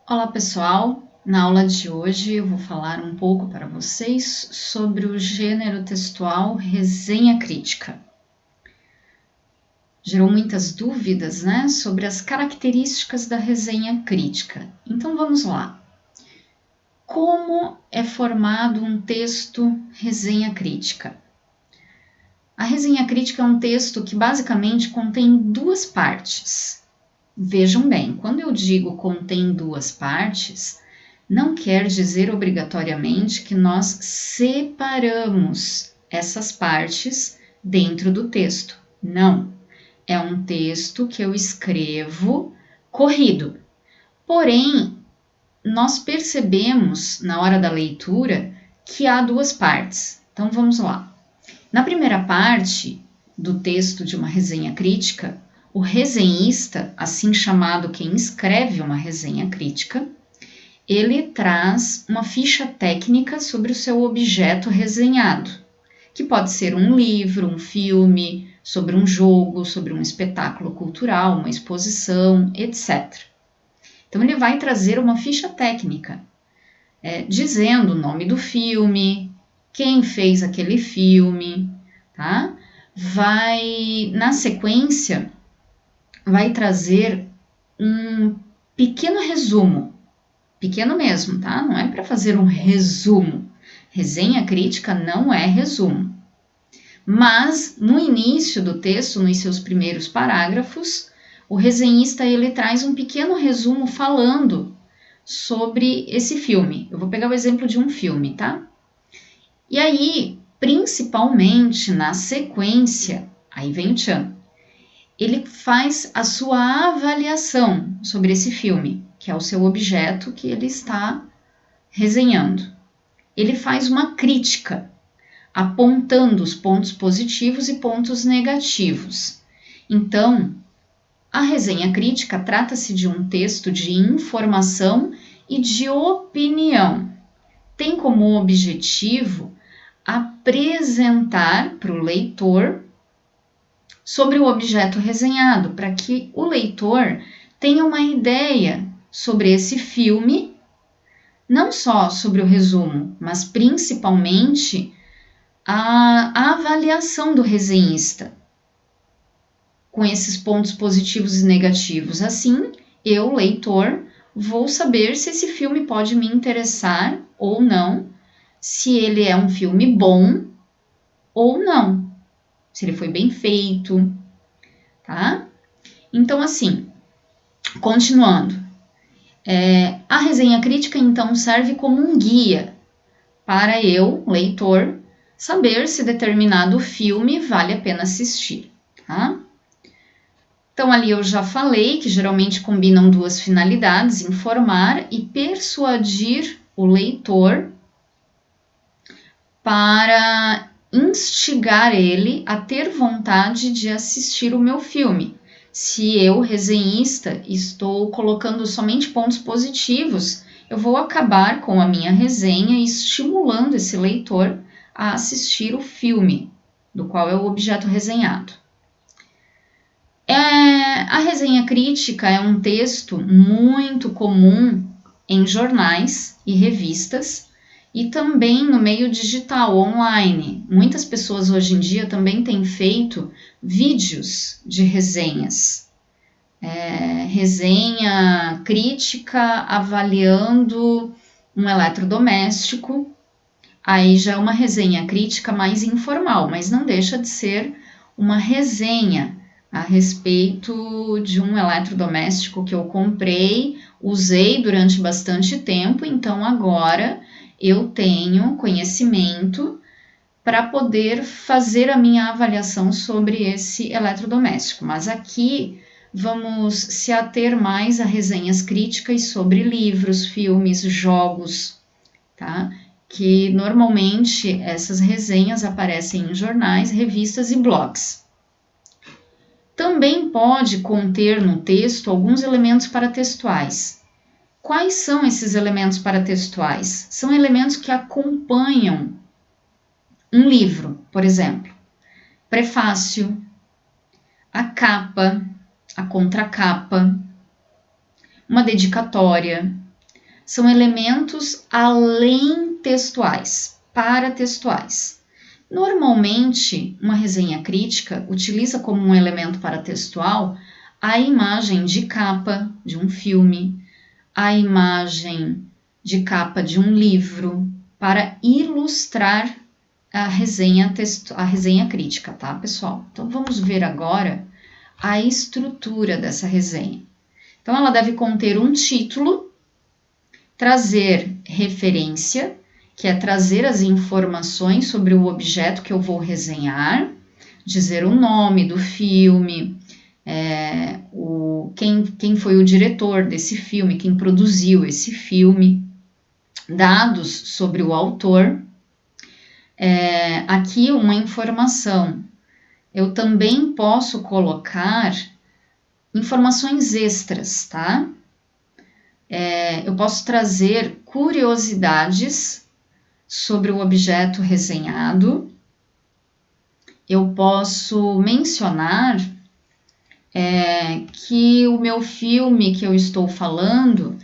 Olá pessoal, na aula de hoje eu vou falar um pouco para vocês sobre o gênero textual resenha crítica. Gerou muitas dúvidas, sobre as características da resenha crítica. Então vamos lá. Como é formado um texto resenha crítica? A resenha crítica é um texto que basicamente contém duas partes. Vejam bem, quando eu digo contém duas partes, não quer dizer obrigatoriamente que nós separamos essas partes dentro do texto. Não. É um texto que eu escrevo corrido. Porém, nós percebemos na hora da leitura que há duas partes. Então vamos lá. Na primeira parte do texto de uma resenha crítica, o resenhista, assim chamado quem escreve uma resenha crítica, ele traz uma ficha técnica sobre o seu objeto resenhado, que pode ser um livro, um filme, sobre um jogo, sobre um espetáculo cultural, uma exposição, etc. Então ele vai trazer uma ficha técnica, dizendo o nome do filme, quem fez aquele filme, tá? Na sequência, vai trazer um pequeno resumo, pequeno mesmo, tá? Não é para fazer um resumo. Resenha crítica não é resumo. Mas no início do texto, nos seus primeiros parágrafos, o resenhista ele traz um pequeno resumo falando sobre esse filme. Eu vou pegar o exemplo de um filme, tá? E aí, principalmente na sequência, aí vem o tchan, ele faz a sua avaliação sobre esse filme, que é o seu objeto que ele está resenhando. Ele faz uma crítica, apontando os pontos positivos e pontos negativos. Então, a resenha crítica trata-se de um texto de informação e de opinião. Tem como objetivo apresentar para o leitor sobre o objeto resenhado, para que o leitor tenha uma ideia sobre esse filme, não só sobre o resumo, mas principalmente a avaliação do resenhista, com esses pontos positivos e negativos. Assim, eu, leitor, vou saber se esse filme pode me interessar ou não, se ele é um filme bom ou não, se ele foi bem feito, tá? Então, assim, continuando, a resenha crítica, então, serve como um guia para eu, leitor, saber se determinado filme vale a pena assistir, tá? Então, ali eu já falei que geralmente combinam duas finalidades, informar e persuadir o leitor para instigar ele a ter vontade de assistir o meu filme. Se eu, resenhista, estou colocando somente pontos positivos, eu vou acabar com a minha resenha estimulando esse leitor a assistir o filme, do qual é o objeto resenhado. A resenha crítica é um texto muito comum em jornais e revistas e também no meio digital, online. Muitas pessoas hoje em dia também têm feito vídeos de resenhas. Resenha crítica avaliando um eletrodoméstico. Aí já é uma resenha crítica mais informal, mas não deixa de ser uma resenha a respeito de um eletrodoméstico que eu comprei, usei durante bastante tempo, então agora eu tenho conhecimento para poder fazer a minha avaliação sobre esse eletrodoméstico. Mas aqui vamos se ater mais a resenhas críticas sobre livros, filmes, jogos, tá? Que normalmente essas resenhas aparecem em jornais, revistas e blogs. Também pode conter no texto alguns elementos paratextuais. Quais são esses elementos paratextuais? São elementos que acompanham um livro, por exemplo. Prefácio, a capa, a contracapa, uma dedicatória, são elementos além textuais, paratextuais. Normalmente, uma resenha crítica utiliza como um elemento paratextual a imagem de capa de um filme, a imagem de capa de um livro, para ilustrar a resenha crítica, tá, pessoal? Então, vamos ver agora a estrutura dessa resenha. Então, ela deve conter um título, trazer referência, que é trazer as informações sobre o objeto que eu vou resenhar, dizer o nome do filme, quem foi o diretor desse filme, quem produziu esse filme, dados sobre o autor. Aqui uma informação. Eu também posso colocar informações extras, tá? Eu posso trazer curiosidades sobre o objeto resenhado. Eu posso mencionar que o meu filme que eu estou falando,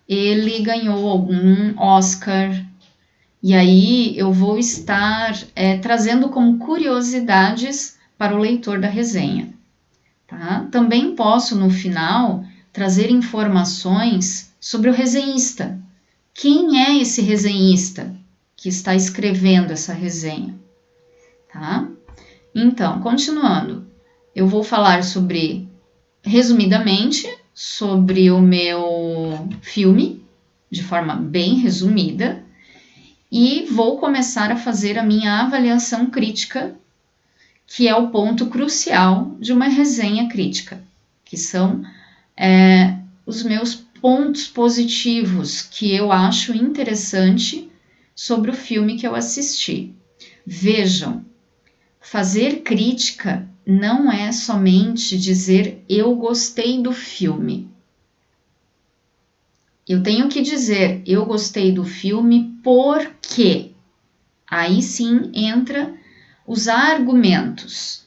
ele ganhou algum Oscar, e aí eu vou estar trazendo como curiosidades para o leitor da resenha. Tá? Também posso, no final, trazer informações sobre o resenhista. Quem é esse resenhista que está escrevendo essa resenha? Tá? Então, continuando, eu vou falar resumidamente, sobre o meu filme, de forma bem resumida, e vou começar a fazer a minha avaliação crítica, que é o ponto crucial de uma resenha crítica, que são os meus pontos positivos que eu acho interessante sobre o filme que eu assisti. Vejam, fazer crítica não é somente dizer eu gostei do filme. Eu tenho que dizer eu gostei do filme porque aí sim entra os argumentos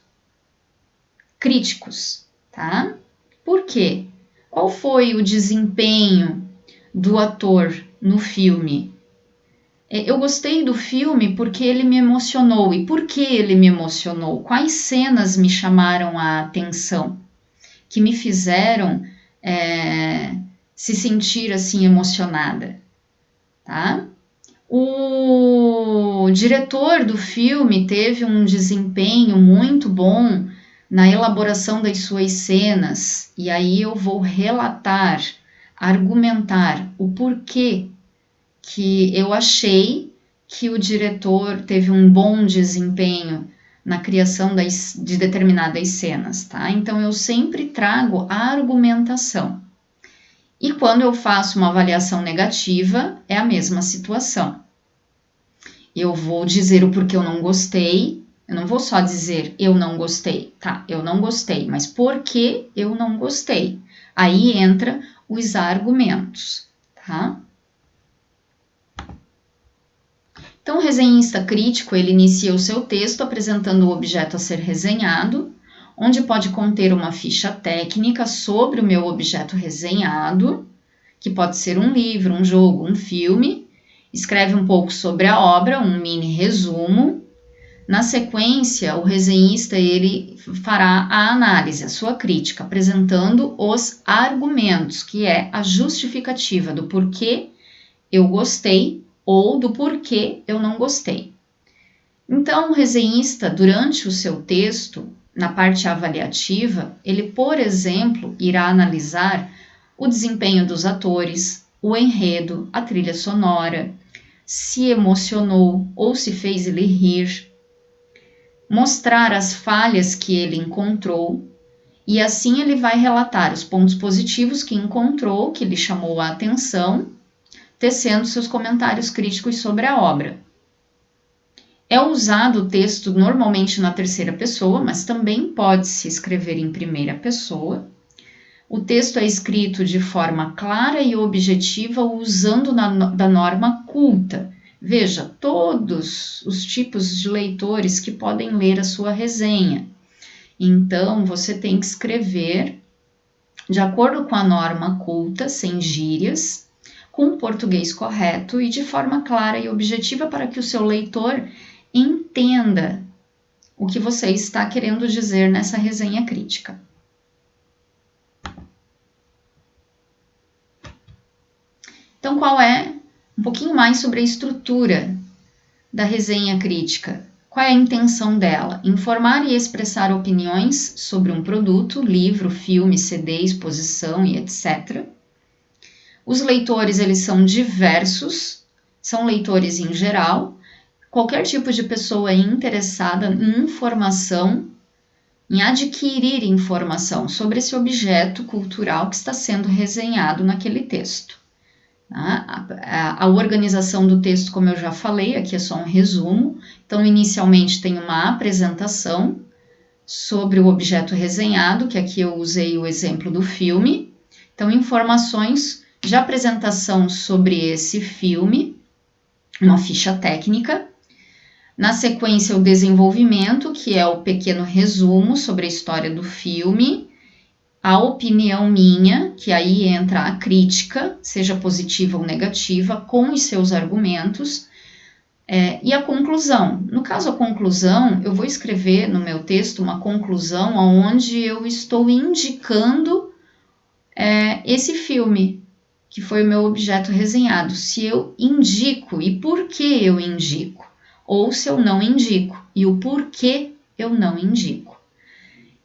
críticos, tá? Por quê? Qual foi o desempenho do ator no filme? Eu gostei do filme porque ele me emocionou. E por que ele me emocionou? Quais cenas me chamaram a atenção? Que me fizeram se sentir assim emocionada, tá? O diretor do filme teve um desempenho muito bom na elaboração das suas cenas, e aí eu vou relatar, argumentar o porquê que eu achei que o diretor teve um bom desempenho na criação de determinadas cenas, tá? Então eu sempre trago a argumentação. E quando eu faço uma avaliação negativa, é a mesma situação. Eu vou dizer o porquê eu não gostei, eu não vou só dizer eu não gostei, tá? Eu não gostei, mas por que eu não gostei? Aí entra os argumentos, tá? Então, o resenhista crítico, ele inicia o seu texto apresentando o objeto a ser resenhado, onde pode conter uma ficha técnica sobre o meu objeto resenhado, que pode ser um livro, um jogo, um filme. Escreve um pouco sobre a obra, um mini resumo. Na sequência, o resenhista ele fará a análise, a sua crítica, apresentando os argumentos, que é a justificativa do porquê eu gostei ou do porquê eu não gostei. Então, o resenhista, durante o seu texto, na parte avaliativa, ele, por exemplo, irá analisar o desempenho dos atores, o enredo, a trilha sonora, se emocionou ou se fez ele rir, mostrar as falhas que ele encontrou, e assim ele vai relatar os pontos positivos que encontrou, que lhe chamou a atenção, tecendo seus comentários críticos sobre a obra. É usado o texto normalmente na terceira pessoa, mas também pode-se escrever em primeira pessoa. O texto é escrito de forma clara e objetiva, usando da norma culta. Veja, todos os tipos de leitores que podem ler a sua resenha. Então, você tem que escrever de acordo com a norma culta, sem gírias, com português correto e de forma clara e objetiva para que o seu leitor entenda o que você está querendo dizer nessa resenha crítica. Então, qual é um pouquinho mais sobre a estrutura da resenha crítica? Qual é a intenção dela? Informar e expressar opiniões sobre um produto, livro, filme, CD, exposição e etc. Os leitores, eles são diversos, são leitores em geral, qualquer tipo de pessoa interessada em informação, em adquirir informação sobre esse objeto cultural que está sendo resenhado naquele texto. A organização do texto, como eu já falei, aqui é só um resumo. Então, inicialmente tem uma apresentação sobre o objeto resenhado, que aqui eu usei o exemplo do filme. Então, informações de apresentação sobre esse filme, uma ficha técnica. Na sequência, o desenvolvimento, que é o pequeno resumo sobre a história do filme. A opinião minha, que aí entra a crítica, seja positiva ou negativa, com os seus argumentos, e a conclusão. No caso, a conclusão, eu vou escrever no meu texto uma conclusão onde eu estou indicando esse filme, que foi o meu objeto resenhado. Se eu indico e por que eu indico, ou se eu não indico e o porquê eu não indico.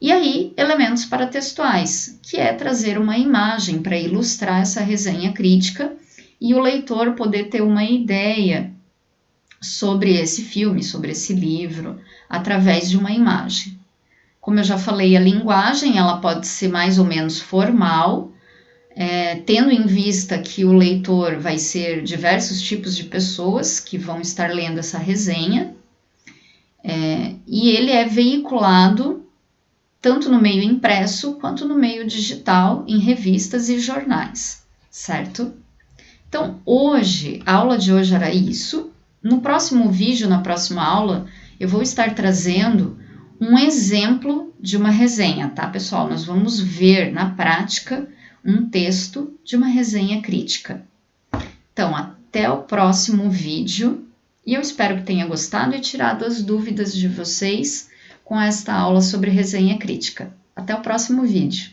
E aí, elementos paratextuais, que é trazer uma imagem para ilustrar essa resenha crítica e o leitor poder ter uma ideia sobre esse filme, sobre esse livro, através de uma imagem. Como eu já falei, a linguagem ela pode ser mais ou menos formal, tendo em vista que o leitor vai ser diversos tipos de pessoas que vão estar lendo essa resenha, e ele é veiculado tanto no meio impresso quanto no meio digital, em revistas e jornais, certo? Então, a aula de hoje era isso. No próximo vídeo, na próxima aula, eu vou estar trazendo um exemplo de uma resenha, tá, pessoal? Nós vamos ver na prática um texto de uma resenha crítica. Então, até o próximo vídeo e eu espero que tenha gostado e tirado as dúvidas de vocês com esta aula sobre resenha crítica. Até o próximo vídeo.